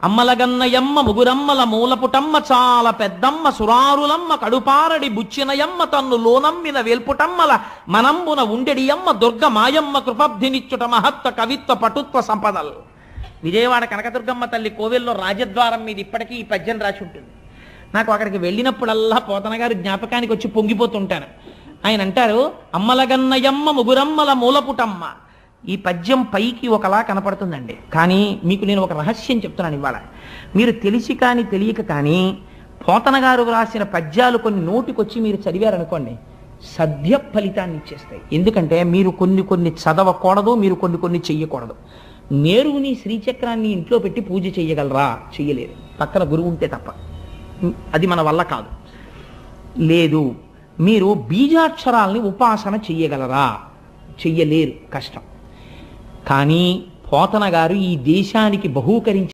అమ్మలగన్నయమ్మ ముగురమ్మల మూలపుటమ్మ చాలా పెద్దమ్మ సురారులమ్మ కడుపారడి బుచ్చినయమ్మ తన్ను లోనమ్మిన వేల్పుటమ్మల మనంబున ఉండెడియమ్మ దుర్గ మాయమ్మ కృపబ్ధినిచ్చుట మహత్వ కవిత్వ పటుత్వ సంపదలు. విజయవాడ కనకదుర్గమ్మ తల్లి కోవెల్లో రాజద్వారం మీద ఇప్పటికీ ఈ పద్యం రాసి ఉంటుంది. నాకు అక్కడికి వెళ్ళినప్పుడల్లా పోతన గారు జ్ఞాపకానికి వచ్చి పొంగిపోతుంటాను. ఆయన అంటారు, అమ్మలగన్నయమ్మ ముగురమ్మల మూలపుటమ్మ. ఈ పద్యం పైకి ఒకలా కనపడుతుందండి, కానీ మీకు నేను ఒక రహస్యం చెప్తున్నాను ఇవాళ. మీరు తెలిసి కానీ తెలియక కానీ పోతన గారు రాసిన పద్యాలు కొన్ని నోటికొచ్చి మీరు చదివారనుకోండి, సద్య ఫలితాన్ని ఇచ్చేస్తాయి. ఎందుకంటే మీరు కొన్ని చదవకూడదు, మీరు కొన్ని చెయ్యకూడదు. నేరుని శ్రీచక్రాన్ని ఇంట్లో పెట్టి పూజ చెయ్యగలరా? చెయ్యలేరు, పక్కన గురువు ఉంటే తప్ప. అది మన వల్ల కాదు. లేదు, మీరు బీజాక్షరాల్ని ఉపాసన చెయ్యగలరా? చెయ్యలేరు, కష్టం. కానీ పోతన గారు ఈ దేశానికి బహూకరించి